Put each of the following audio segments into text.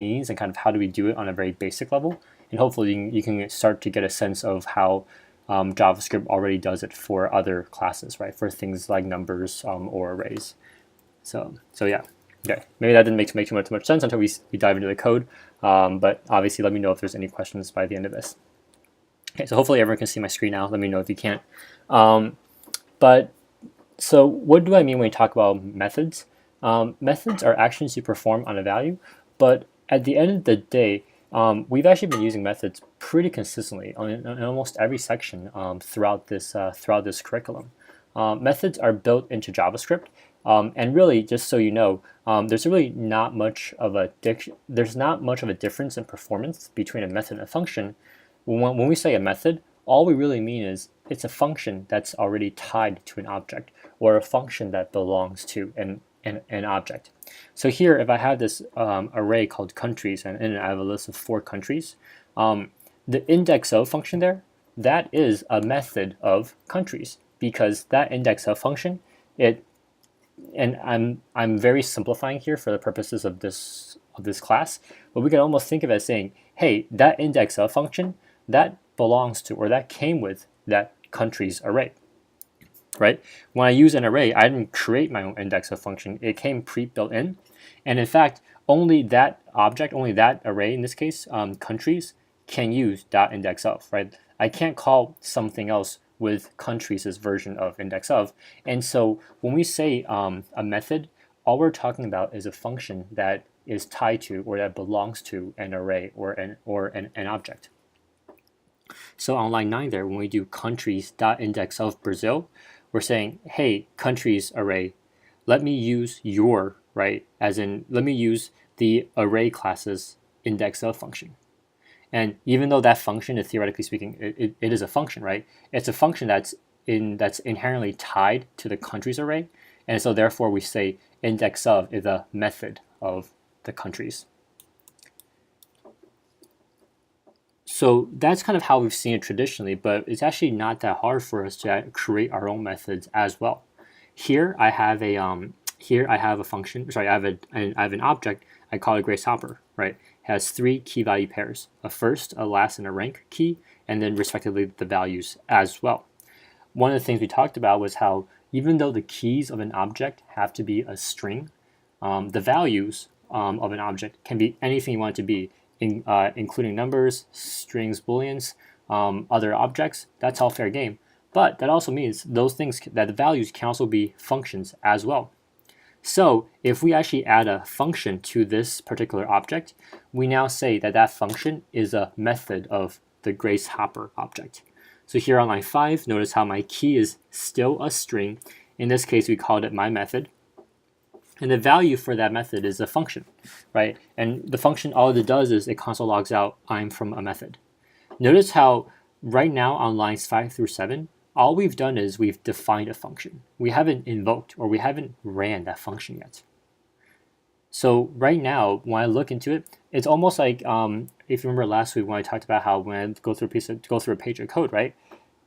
means and kind of how do we do it on a very basic level. And hopefully you can start to get a sense of how JavaScript already does it for other classes, right? For things like numbers or arrays. So yeah. Okay, maybe that didn't make too much sense until we dive into the code. But obviously, let me know if there's any questions by the end of this. Okay, so hopefully everyone can see my screen now. Let me know if you can't. But so what do I mean when we talk about methods? Methods are actions you perform on a value, but at the end of the day, we've actually been using methods pretty consistently in almost every section throughout this curriculum. Methods are built into JavaScript, and really, just so you know, there's really not much of a difference in performance between a method and a function. When we say a method, all we really mean is it's a function that's already tied to an object, or a function that belongs to an object. So here, if I have this array called countries, and in it I have a list of 4 countries, the index of function there, that is a method of countries, because that index of function, and I'm very simplifying here for the purposes of this class, but we can almost think of it as saying, hey, that index of function, that belongs to, or that came with, that countries array, right? When I use an array, I didn't create my own index of function. It came pre-built in, and in fact, only that object, only that array, in this case, countries, can use .index of, right? I can't call something else with countries as version of index of. And so when we say a method, all we're talking about is a function that is tied to, or that belongs to, an array or an object. So on line 9 there, when we do countries.index of Brazil, we're saying, hey, countries array, let me use your, right? As in, let me use the array class's index of function. And even though that function is, theoretically speaking, it is a function, right? It's a function that's inherently tied to the countries array. And so therefore we say index of is a method of the countries. So that's kind of how we've seen it traditionally, but it's actually not that hard for us to create our own methods as well. Here I have a function. Sorry, I have an object. I call it gracehopper. Right, it has 3 key value pairs: a first, a last, and a rank key, and then respectively the values as well. One of the things we talked about was how even though the keys of an object have to be a string, the values of an object can be anything you want it to be, including numbers, strings, booleans, other objects. That's all fair game. But that also means those things, that the values can also be functions as well. So if we actually add a function to this particular object, we now say that that function is a method of the gracehopper object. So here on line 5, notice how my key is still a string. In this case, we called it my method. And the value for that method is a function, right? And the function, all it does is it console logs out, I'm from a method. Notice how right now on lines 5 through 7, all we've done is we've defined a function. We haven't invoked, or we haven't ran that function yet. So right now, when I look into it, it's almost like, if you remember last week when I talked about how when I go through a page of code, right?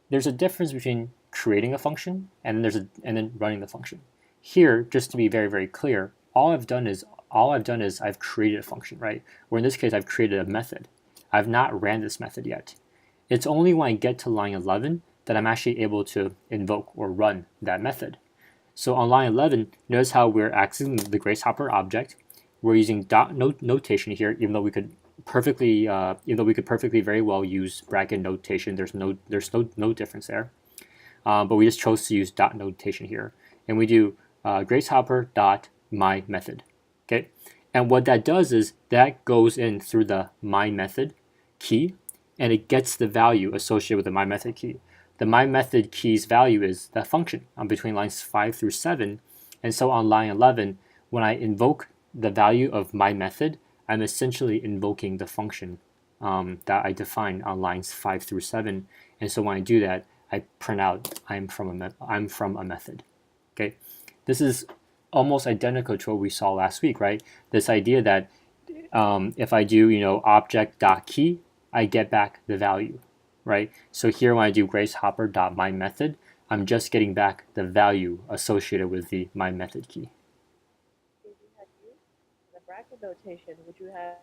There's a difference between creating a function and then running the function. Here, just to be very, very clear, all I've done is I've created a function, right? Or in this case, I've created a method. I've not ran this method yet. It's only when I get to line 11 that I'm actually able to invoke or run that method. So on line 11, notice how we're accessing the gracehopper object. We're using dot notation here, even though we could perfectly very well use bracket notation. There's no difference there. But we just chose to use dot notation here, and we do gracehopper dot my method. Okay, and what that does is that goes in through the my method key, and it gets the value associated with the my method key. The my method key's value is that function between lines 5 through 7, and so on line 11, when I invoke the value of my method, I'm essentially invoking the function that I define on lines 5 through 7, and so when I do that, I print out I'm from a method. Okay, this is almost identical to what we saw last week, right? This idea that if I do object.key, I get back the value, right? So here when I do gracehopper.myMethod, I'm just getting back the value associated with the my method key. If you had used the bracket notation, would you have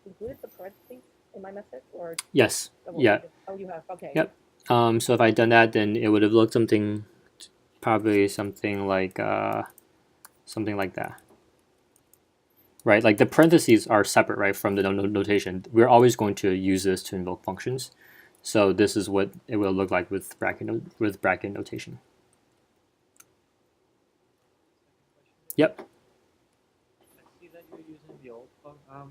included the parentheses in my method, or Yes. oh, Yeah. oh, you have, okay. Yep. So if I'd done that, then it would have looked probably something like that, right? Like the parentheses are separate, right, from the notation. We're always going to use this to invoke functions. So this is what it will look like with bracket notation. Yep. I see that you're using the old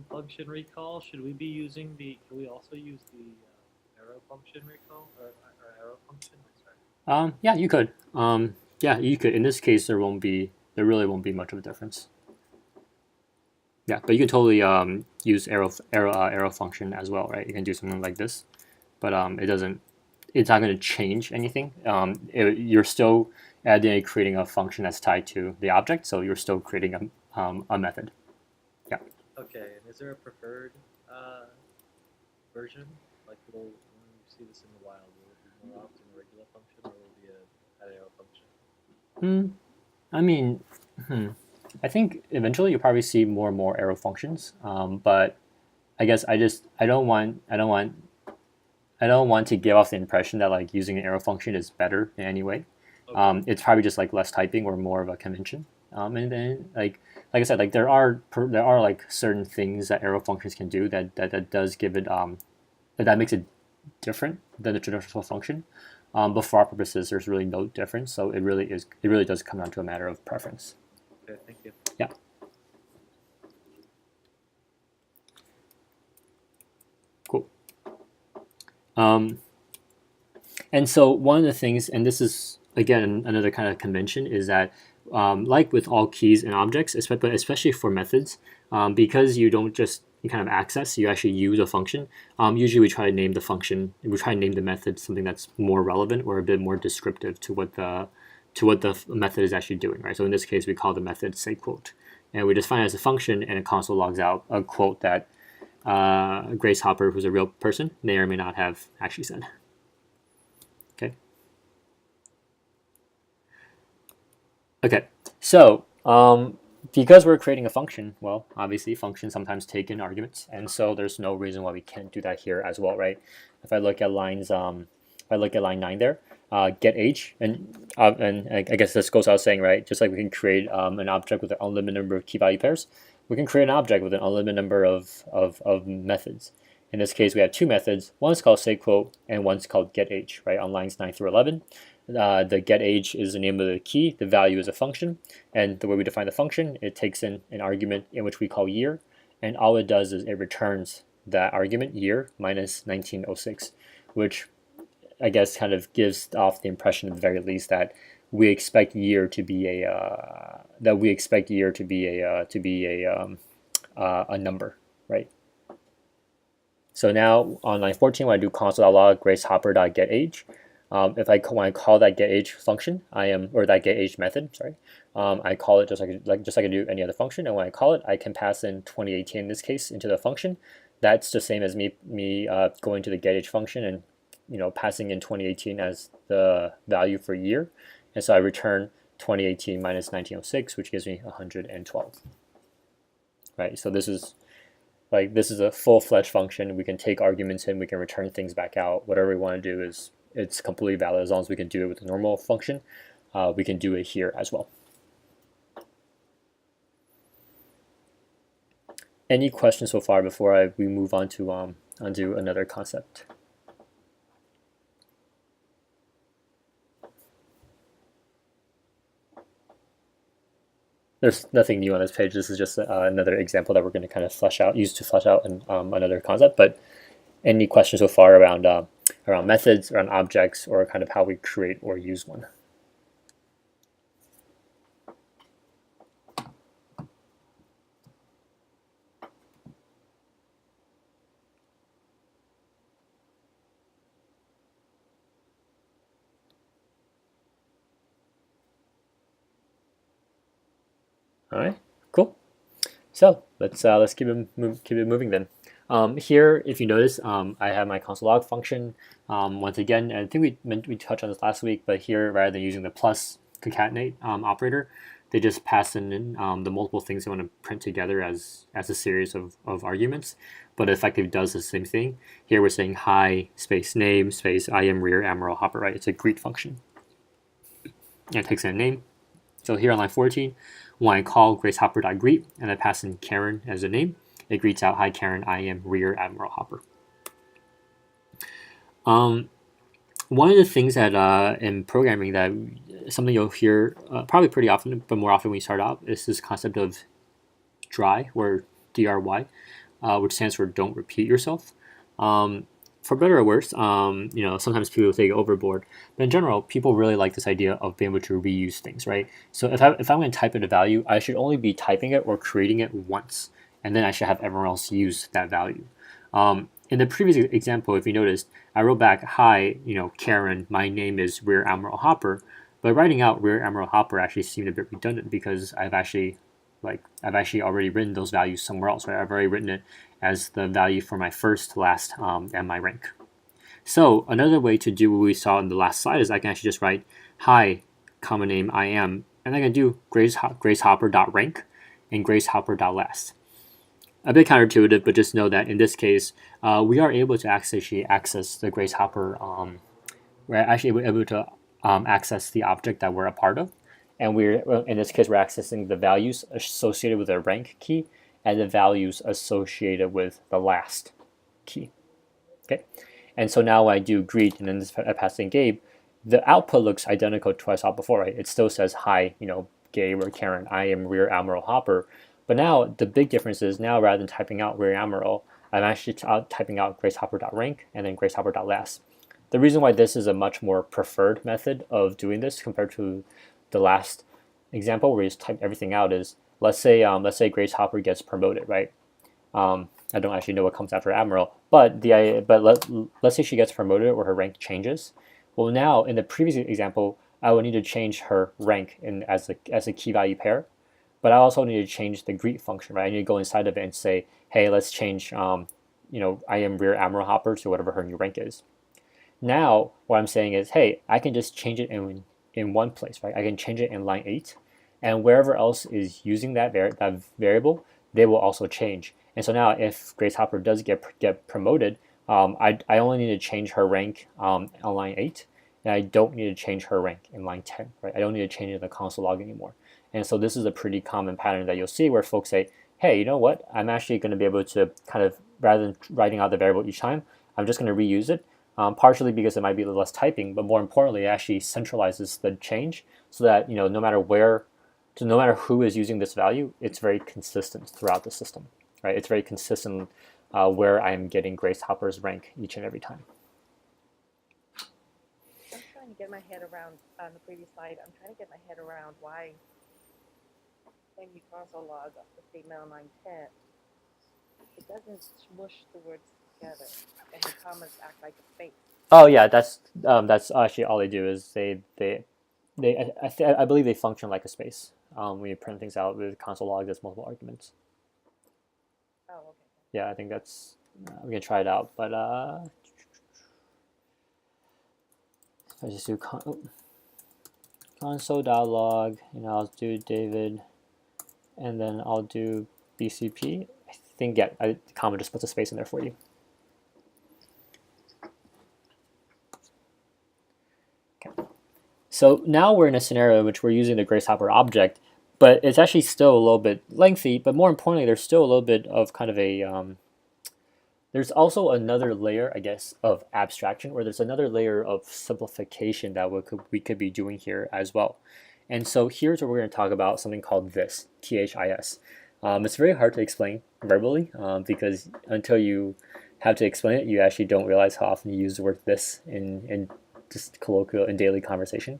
function recall. Should we be using the? Can we also use the arrow function recall or arrow function? Sorry. Yeah, you could. Yeah, you could. In this case, there really won't be much of a difference. Yeah, but you can totally use arrow function as well, right? You can do something like this, but it's not going to change anything. You're still creating a function that's tied to the object, so you're still creating a method. Yeah. Okay, and is there a preferred version? Like, when you see this in the wild, will it be more often a regular function, or will it be an arrow function? I mean, I think eventually you'll probably see more and more arrow functions, but I guess I don't want to give off the impression that like using an arrow function is better in any way. Okay. It's probably just like less typing or more of a convention. And then like I said, like there are like certain things that arrow functions can do that does give it that makes it different than the traditional function. But for our purposes, there's really no difference. So it really does come down to a matter of preference. Okay, thank you. Yeah. Cool. And so one of the things, and this is again another kind of convention, is that like with all keys and objects, but especially for methods, because you don't just kind of access, you actually use a function. Usually we try to name the function, we try to name the method something that's more relevant or a bit more descriptive to what the method is actually doing, right? So in this case, we call the method sayQuote, and we define it as a function, and a console logs out a quote that Grace Hopper, who's a real person, may or may not have actually said. Okay. Okay. So because we're creating a function, well, obviously functions sometimes take in arguments, and so there's no reason why we can't do that here as well, right? If I look at line 9 there, get age, and I guess this goes out saying, right, just like we can create an object with an unlimited number of key value pairs, we can create an object with an unlimited number of methods. In this case, we have two methods. One's called sayQuote, and one's called getAge, right, on lines 9 through 11. The getAge is the name of the key, the value is a function, and the way we define the function, it takes in an argument in which we call year, and all it does is it returns that argument, year, minus 1906, which I guess kind of gives off the impression at the very least that we expect year to be a number, right? So now on line 14, when I do console.log gracehopper.getAge, when I call that getAge function, or that getAge method, sorry, I call it just like I do any other function, and when I call it, I can pass in 2018 in this case into the function. That's the same as me going to the getAge function and passing in 2018 as the value for year, and so I return 2018 minus 1906, which gives me 112. Right. So this is a full-fledged function. We can take arguments in, we can return things back out. Whatever we want to do it's completely valid as long as we can do it with a normal function. We can do it here as well. Any questions so far before we move on to onto another concept? There's nothing new on this page. This is just another example that we're going to kind of use to flesh out another concept. But any questions so far around methods, around objects, or kind of how we create or use one? All right, cool. So let's keep it moving then. Here, if you notice, I have my console log function. Once again, and I think we touched on this last week, but here, rather than using the plus concatenate operator, They just pass in the multiple things they want to print together as a series of arguments, but it effectively does the same thing. Here we're saying hi space name space I am rear admiral hopper, right? It's a greet function. And it takes in a name. So here on line 14, when I call gracehopper.greet and I pass in Karen as a name, it greets out, hi Karen, I am rear admiral hopper. One of the things that in programming that something you'll hear probably pretty often, but more often when you start out, is this concept of DRY, or DRY, which stands for don't repeat yourself. For better or worse, sometimes people take it overboard, but in general, people really like this idea of being able to reuse things, right? So if I'm going to type in a value, I should only be typing it or creating it once, and then I should have everyone else use that value. In the previous example, if you noticed, I wrote back, hi, Karen, my name is Rear Admiral Hopper, but writing out Rear Admiral Hopper actually seemed a bit redundant because I've actually already written those values somewhere else, right? I've already written it as the value for my first, last, and my rank. So another way to do what we saw in the last slide is I can actually just write, hi, comma name I am, and I can do gracehopper.rank and gracehopper.last. A bit counterintuitive, but just know that in this case, we are able to actually access the gracehopper. We're actually able to access the object that we're a part of, and in this case we're accessing the values associated with the rank key and the values associated with the last key. Okay, and so now when I do greet and then this I pass in Gabe, the output looks identical to what I saw before, right? It still says hi, Gabe or Karen, I am Rear Admiral Hopper. But now the big difference is now rather than typing out Rear Admiral, I'm actually typing out gracehopper.rank and then gracehopper.last. The reason why this is a much more preferred method of doing this compared to the last example where you just type everything out is, let's say Gracehopper gets promoted, right? I don't actually know what comes after Admiral, but let's say she gets promoted or her rank changes. Well, now in the previous example, I would need to change her rank as a key value pair. But I also need to change the greet function, right? I need to go inside of it and say, hey, let's change, I am Rear Admiral Hopper to whatever her new rank is. Now, what I'm saying is, hey, I can just change it in one place, right? I can change it in line 8, and wherever else is using that variable, they will also change. And so now, if Gracehopper does get promoted, I only need to change her rank on line 8, and I don't need to change her rank in line 10, right? I don't need to change it in the console log anymore. And so this is a pretty common pattern that you'll see where folks say, hey, you know what? I'm actually going to be able to kind of, rather than writing out the variable each time, I'm just going to reuse it, partially because it might be a little less typing, but more importantly, it actually centralizes the change so that, no matter who is using this value, it's very consistent throughout the system, right? It's very consistent where I'm getting Gracehopper's rank each and every time. I'm trying to get my head around, on the previous slide, I'm trying to get my head around why when you console log the statement on line 10, it doesn't smush the words together, and the commas act like a space. Oh yeah, that's actually all they do is I believe they function like a space when you print things out with console log as multiple arguments. Oh, okay. Yeah, I think that's we can try it out, but I just do console.log, and I'll do David. And then I'll do BCP. I think, the comma just puts a space in there for you. Okay. So now we're in a scenario in which we're using the Gracehopper object, but it's actually still a little bit lengthy, but more importantly, there's still a little bit of kind of a, there's also another layer, I guess, of abstraction, or there's another layer of simplification that we could be doing here as well. And so here's where we're going to talk about something called this, THIS. It's very hard to explain verbally because until you have to explain it, you actually don't realize how often you use the word this in just colloquial and daily conversation.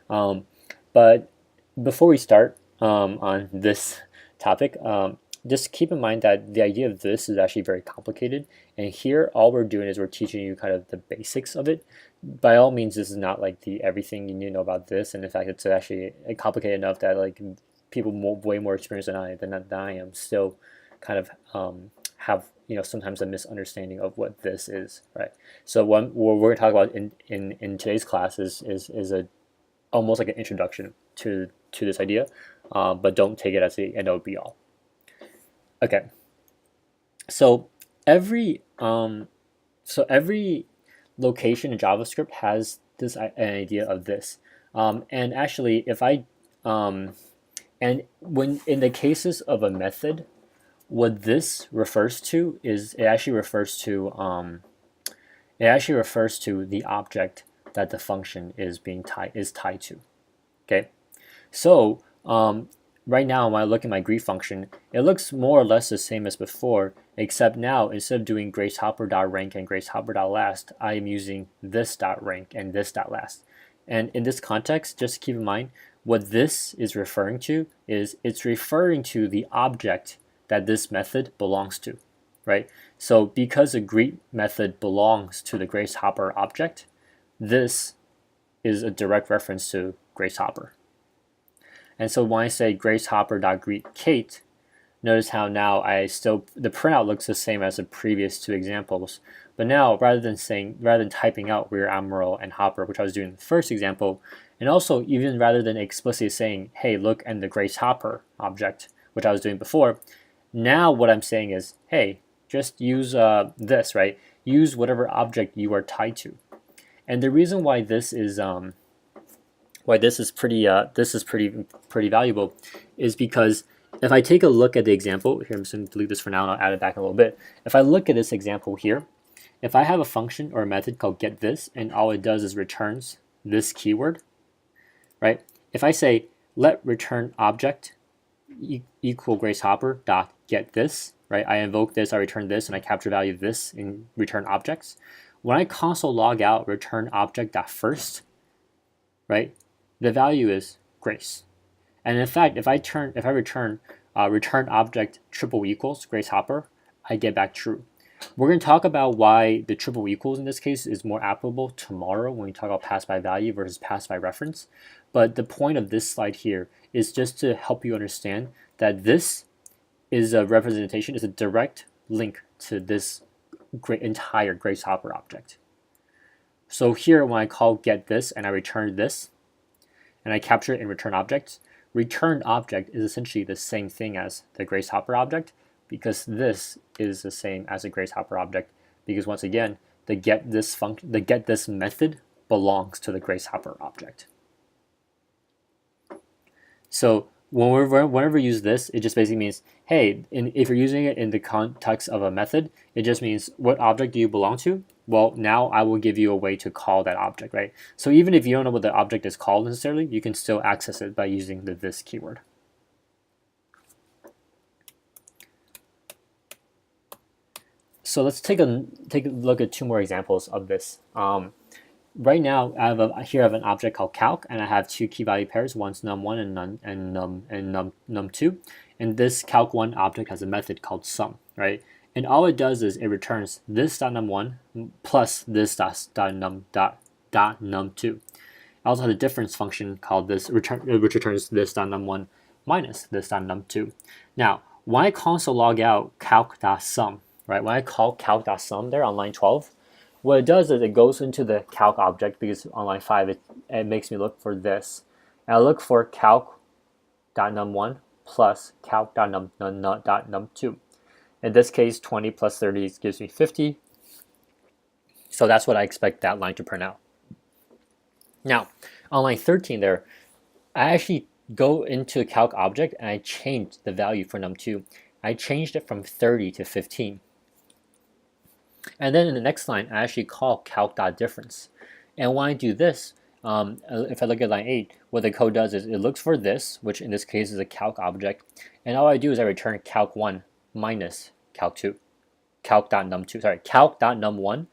But before we start on this topic, just keep in mind that the idea of this is actually very complicated. And here, all we're doing is we're teaching you kind of the basics of it. By all means, this is not like the everything you need to know about this. And in fact, it's actually complicated enough that like people way more experienced than I am still kind of have sometimes a misunderstanding of what this is, right? So what we're going to talk about in today's class is almost like an introduction to this idea but don't take it as the end all be all. Okay, so every every location in JavaScript has this an idea of this, and actually if I and when in the cases of a method, what this refers to is it actually refers to the object that the function is tied to. Okay, so right now when I look at my greet function, it looks more or less the same as before, except now instead of doing gracehopper.rank and gracehopper.last, I am using this.rank and this.last. And in this context, just keep in mind what this is referring to is it's referring to the object that this method belongs to, right? So because the greet method belongs to the gracehopper object, this is a direct reference to gracehopper. And so when I say gracehopper.greetKate, notice how now the printout looks the same as the previous two examples. But now rather than typing out where Admiral and Hopper, which I was doing in the first example, and also even rather than explicitly saying, hey, look in the gracehopper object, which I was doing before, now what I'm saying is, hey, just use this, right? Use whatever object you are tied to. And the reason why this is pretty valuable is because if I take a look at the example here, I'm just going to delete this for now and I'll add it back in a little bit. If I look at this example here, if I have a function or a method called getThis and all it does is returns this keyword, right? If I say let return object equal gracehopper dot get this, right? I invoke this, I return this, and I capture value of this in return objects. When I console log out return object dot first, right? The value is grace. And in fact, if I return return object triple equals gracehopper, I get back true. We're going to talk about why the triple equals in this case is more applicable tomorrow when we talk about pass by value versus pass by reference. But the point of this slide here is just to help you understand that this is a representation, is a direct link to this entire gracehopper object. So here when I call getThis and I return this, and I capture it in return objects, returned object is essentially the same thing as the gracehopper object, because this is the same as a gracehopper object, because once again, the getThis method belongs to the gracehopper object. So whenever we use this, it just basically means, hey, if you're using it in the context of a method, it just means what object do you belong to? Well, now I will give you a way to call that object, right? So even if you don't know what the object is called necessarily, you can still access it by using the this keyword. So let's take a look at two more examples of this. Right now, I have an object called calc, and I have two key value pairs. One's num1 and num2, and this calc1 object has a method called sum, right? And all it does is it returns this.num1 plus this.num2. It also has a difference function called this which returns this.num1 minus this.num2. Now, when I console log out calc.sum, right? When I call calc.sum there on line 12, what it does is it goes into the calc object, because on line 5 it makes me look for this. And I look for calc.num1 plus calc.num2. In this case, 20 plus 30 gives me 50. So that's what I expect that line to print out. Now, on line 13 there, I actually go into the calc object and I change the value for num2. I changed it from 30 to 15. And then in the next line, I actually call calc.difference. And when I do this, if I look at line 8, what the code does is it looks for this, which in this case is a calc object, and all I do is I return calc1 minus calc2, calc.num1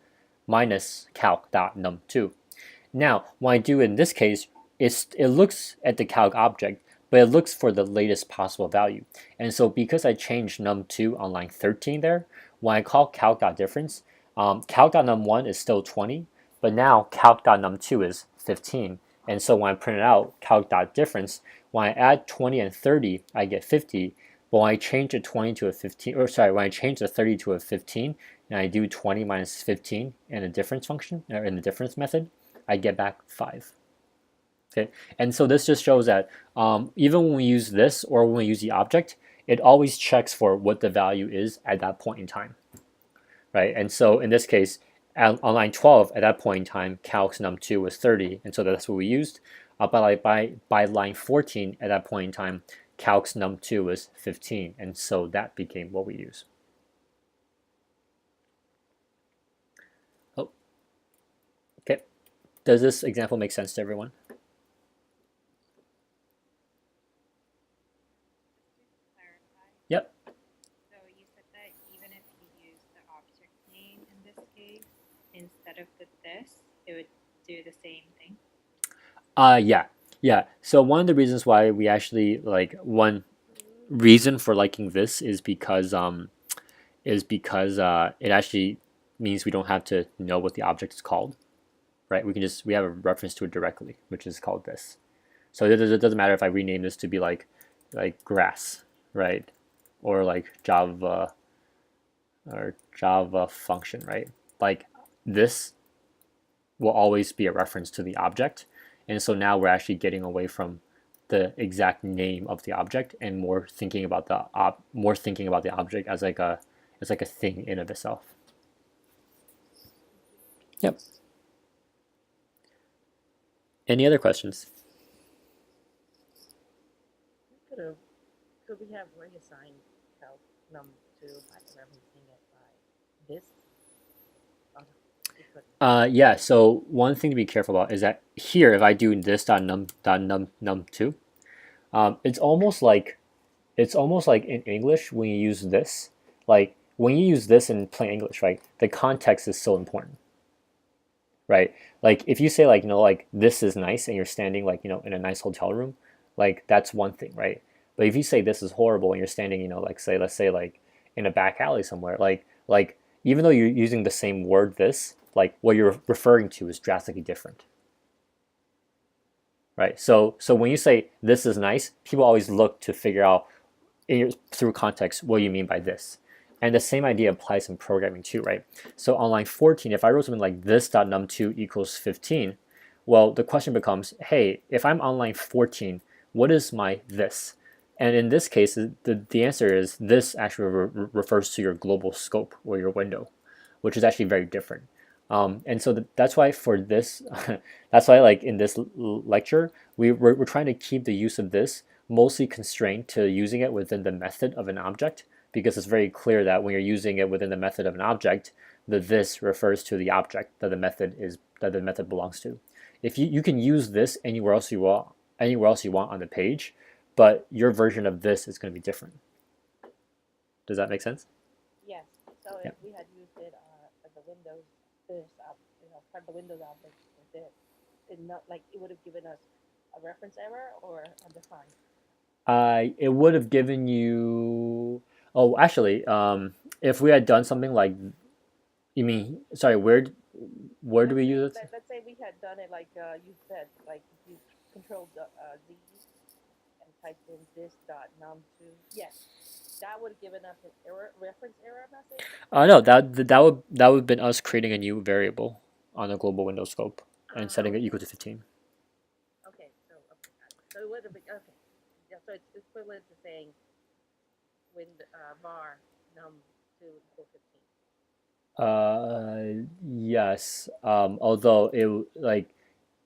minus calc.num2. Now, when I do in this case, it looks at the calc object, but it looks for the latest possible value. And so because I changed num2 on line 13 there, when I call calc.difference, calc.num1 is still 20, but now calc.num2 is 15. And so when I print it out, calc.difference, when I add 20 and 30, I get 50. But when I change the 20 to a 15, or sorry, when I change the 30 to a 15, and I do 20 minus 15 in the difference function, or in the difference method, I get back 5. Okay, and so this just shows that even when we use this or when we use the object, it always checks for what the value is at that point in time, right? And so in this case, on line 12, at that point in time, calx num2 was 30, and so that's what we used. By line 14, at that point in time, calx num2 was 15, and so that became what we use. Oh, okay. Does this example make sense to everyone? Clarify. Yep. So you said that even if you use the object name in this case, instead of the this, it would do the same thing? Yeah. So one of the reasons why we actually like one reason for liking this is because it actually means we don't have to know what the object is called, right? We have a reference to it directly, which is called this. So it doesn't matter if I rename this to be like grass, right? Or like Java function, right? Like this will always be a reference to the object. And so now we're actually getting away from the exact name of the object and more thinking about the object as like a thing in of itself. Yep. Any other questions? Could we have reassigned calc num2 by referencing it by this? Oh, we couldn't. Yeah. So one thing to be careful about is that here, if I do this num2, it's almost like in English when you use this, like when you use this in plain English, right? The context is so important, right? Like if you say like like this is nice and you're standing like in a nice hotel room, like that's one thing, right? But if you say this is horrible and you're standing like let's say like in a back alley somewhere, like even though you're using the same word this, like what you're referring to is drastically different, right? So when you say this is nice, people always look to figure out through context what you mean by this. And the same idea applies in programming too, right? So on line 14, if I wrote something like this.num2 equals 15, well, the question becomes, hey, if I'm on line 14, what is my this? And in this case, the answer is this actually refers to your global scope or your window, which is actually very different. And so that's why for this, that's why like in this lecture, we're trying to keep the use of this mostly constrained to using it within the method of an object, because it's very clear that when you're using it within the method of an object, the this refers to the object that the method belongs to. If you can use this anywhere else you want on the page, but your version of this is going to be different. Does that make sense? Yes. So Yeah. if we had used it as the Windows part of the Windows object for this, it not like it would have given us a reference error or undefined. It would have given you. Oh, actually, if we had done something like, you mean, sorry, where do we use it? Let's say we had done it like you said, like you control Z and typed in this dot num2. Yes, that would have given us an error reference error message. No, that would have been us creating a new variable on a global window scope and setting it Okay. equal to 15. Okay, so got it. So it would have been okay. Yeah, so it's equivalent to saying when var num2 equals 15. Yes. Although it like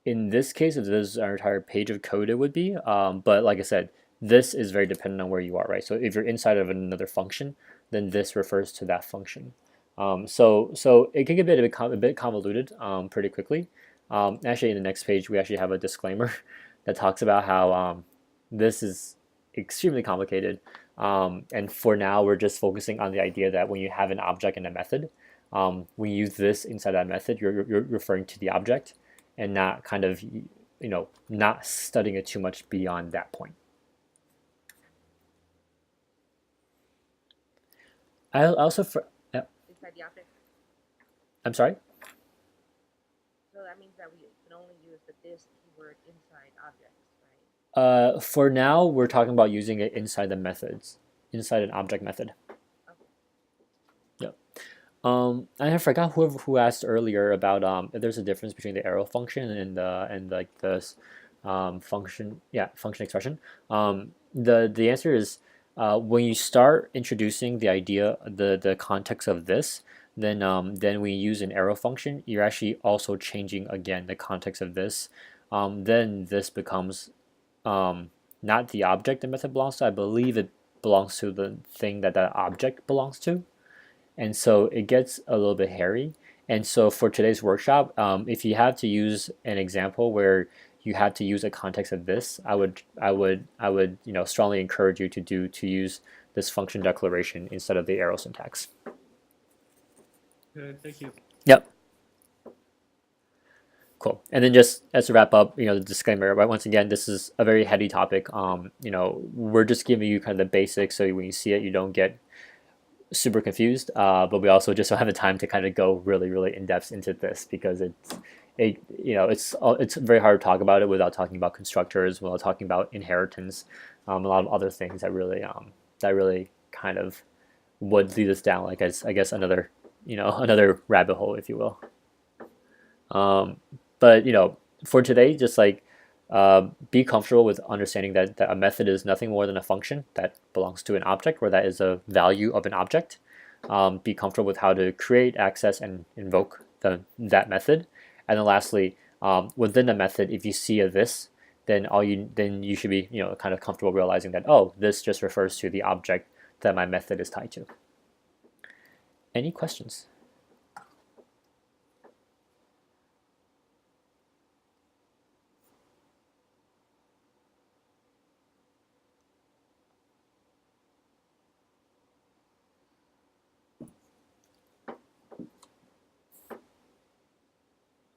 in this case, if this is our entire page of code, it would be. But like I said, this is very dependent on where you are, right? So if you're inside of another function, then this refers to that function. So it can get a bit convoluted pretty quickly. Actually, in the next page, we actually have a disclaimer that talks about how this is extremely complicated. And for now, we're just focusing on the idea that when you have an object and a method, when you use this inside that method, you're referring to the object and not kind of not studying it too much beyond that point. I also Inside the object. I'm sorry. So that means that we can only use the this keyword inside objects, right? For now, we're talking about using it inside the methods, inside an object method. Okay. Yep. I forgot who asked earlier about if there's a difference between the arrow function and like the function expression. The answer is when you start introducing the idea, the context of this, then when you use an arrow function, you're actually also changing again the context of this. Then this becomes not the object the method belongs to. I believe it belongs to the thing that that object belongs to, and so it gets a little bit hairy. And so for today's workshop, if you have to use an example where you have to use a context of this, I would strongly encourage you to use this function declaration instead of the arrow syntax. Okay, thank you. Yep. Cool. And then just as a wrap up, the disclaimer, right? Once again, this is a very heady topic. We're just giving you kind of the basics so when you see it, you don't get super confused. But we also just don't have the time to kind of go really, really in depth into this because it's very hard to talk about it without talking about constructors, without talking about inheritance, a lot of other things that really kind of would lead us down, like I guess another another rabbit hole, if you will. But for today, just like be comfortable with understanding that a method is nothing more than a function that belongs to an object, or that is a value of an object. Be comfortable with how to create, access, and invoke that method. And then lastly, within the method, if you see a this, then you should be kind of comfortable realizing that, oh, this just refers to the object that my method is tied to. Any questions?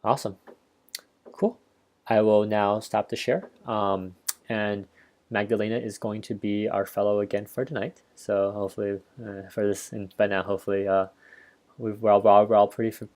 Awesome. Cool. I will now stop the share. And Magdalena is going to be our fellow again for tonight. So hopefully for this, and by now hopefully we're all pretty